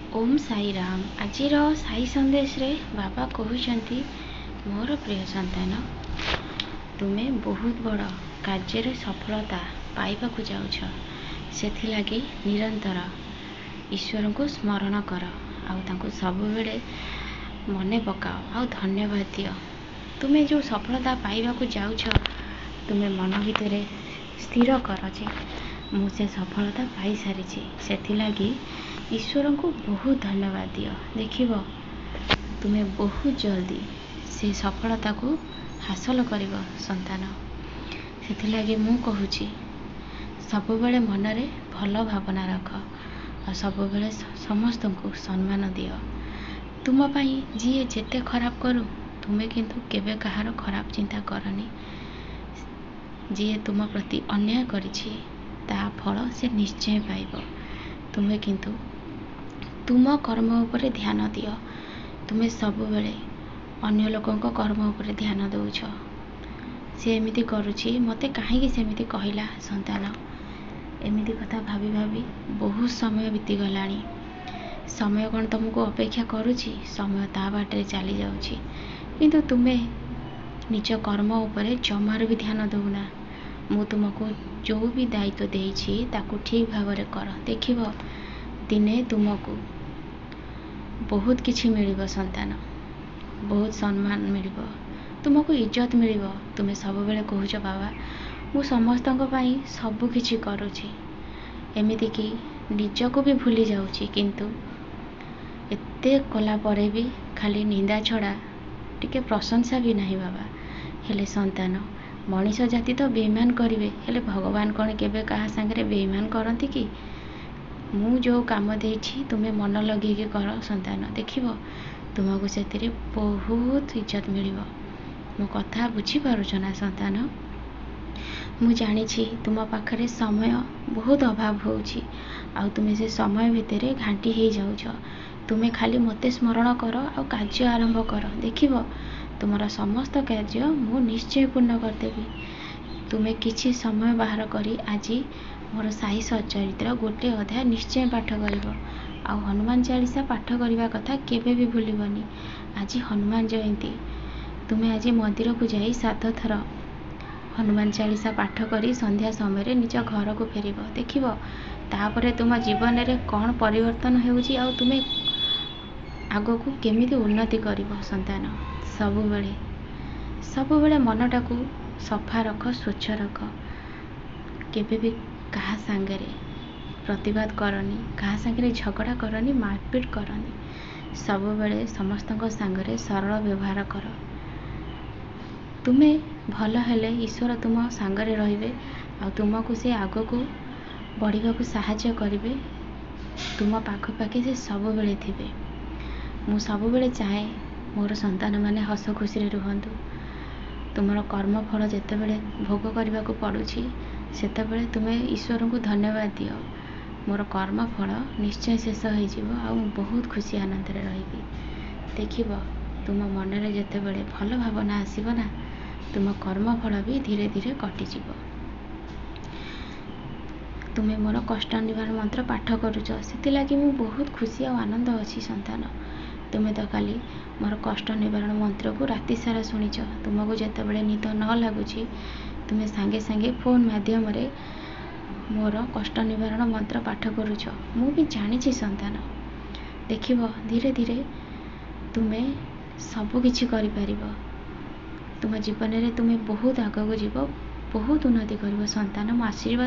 ओम साई राम। आजिर साई संदेश रे बाबा कहते मोर प्रिय संतान, तुम्हें बहुत बड़ कार्य सफलता पाइबा को जाउछ। सेथिलागी निरंतर ईश्वर को स्मरण कर आउ सब बेले मने पकाओ आउ धन्यवाद दियो। तुम्हें जो सफलता पाइबा को जाउछ तुम्हें मन भितर स्थिर कर जे मुझे सफलता पाई सारी। सेथिलागी ईश्वर को बहुत धन्यवाद दियो। देखिब तुम्हें बहुत जल्दी से सफलता को हासिल करिब संतान। सेथिलागी मु कहूची सब बेले मनरे भल भावना रख और सब बेले समस्त को सम्मान दियो। तुम पाई जी जेते खराब करू तुम्हें किंतु केबे कहार खराब चिंता करनी। जी तुम प्रति अन्याय करिछि ता फल से निश्चय पाइब। तुम्हें किंतु तुम कर्म उपरे ध्यान दियो। तुम्हें सब बेले अन्य लोकों को कर्म उपरे ध्यान दौछ। से एमिति करुछि मते काहेकि सेमिति कहिला संतान। एमिति कथा भाभी भाभी बहुत समय बीती गलानी। समय कौन तुमको अपेक्षा करुछि, समय ता बाटे चली जाउछि किंतु तुम्हें निज कर्म उपरे जमार भी ध्यान दौना। मु तुमको जो भी दायित्व देइछि ताकू ठीक भाव में कर। देखिब दिने तुमको बहुत किछि मिलिब संतान, बहुत सम्मान मिलिब, तुमको इज्जत मिलिब। तुम्हें सब बेले कहूछ बाबा मु समस्तଙ୍କ ପାଇଁ सब किछि करूछि, एमिति कि निजको भी भूली जाउछि किंतु एते कला परे भी खाली निंदा छड़ा टिके प्रशंसा भी नहीं बाबा। हेले संतान मनीष जाति तो बेईमान करिवे, हेले भगवान कौन केबे कहा संगे बेईमान करती कि। मु जो काम देछि तुम्हें मन लगे के कर संतान। देखिब तुमको से बहुत इज्जत मिलिब। मो कथा बुझी पारुछ ना संतान। मु जानी तुम पाखरे समय बहुत अभाव होउछि आउ तुम्हें से समय भितर घांटी हो जाउछ। तुम्हें खाली मते स्मरण कर आ कार्य आरंभ कर। देखिब तुमरा समस्त कार्य मु निश्चय पूर्ण करदेवी। तुम्हें किछि समय बाहर करी आज मोर साई सच्चरित्र गोटे अध्याय निश्चय पाठ करिब आउ हनुमान चालीसा पाठ करने कथा केबे भी भूलिबनी। आज हनुमान जयंती तुम्हें आज मंदिर को जाई 7 थर हनुमान चालीसा पाठ करी संध्या समय निज घर को फेरिब। देखिब तापरे तुम जीवन रे कौन परिवर्तन होउछि आउ तुम्हें आगो को केमिति उन्नति करिब संतान। सब बेले मनटा को सफा रख, स्वच्छ रख। केबे भी कहा सांगरे प्रतिवाद करनी, कहा सांगरे झगड़ा करनी, मारपीट करनी। सब बेले समस्त सांगरे सरल व्यवहार कर। तुम्हें भल हेले ईश्वर तुम सांगरे रहिबे आ तुमको से आगो को बढ़िबा को सहायता करिवे। तुम पाख पाखे से सब बेले थिबे। मु सब बेले चाहे मोर संतान माने हस खुशी रे रुहंतु। तुमर कर्म फल जेते बेले भोग करने को पड़ुछि सेते बेले तुम्हें ईश्वर को धन्यवाद दियो। मोर कर्म फल निश्चय शेष हो बहुत खुशी आनंद रे रहिबी। देखिब तुम मन रे जेते बेले भल भावना आसीब ना तुम कर्म फल भी धीरे धीरे कटिजिब। तुम्हें मोर कष्ट निवारण मंत्र पाठ करुच सेतिलागी मु बहुत खुशी और आनंद अच्छी संतान। तुम्हें तो खाली मोर कष्ट निवारण मंत्र को राति सारा शुणिच। तुमको जिते बड़े निद न लगुच तुम्हें सांगे सांगे फोन माध्यम रे मोर कष्ट निवारण मंत्र पाठ करुच। मु भी जानी संतान। देखिब धीरे धीरे तुम्हें सब किछि करि परिब। तुम जीवन रे तुम्हें बहुत आगको जीव, बहुत उन्नति करिब संतान। मो आशीर्वाद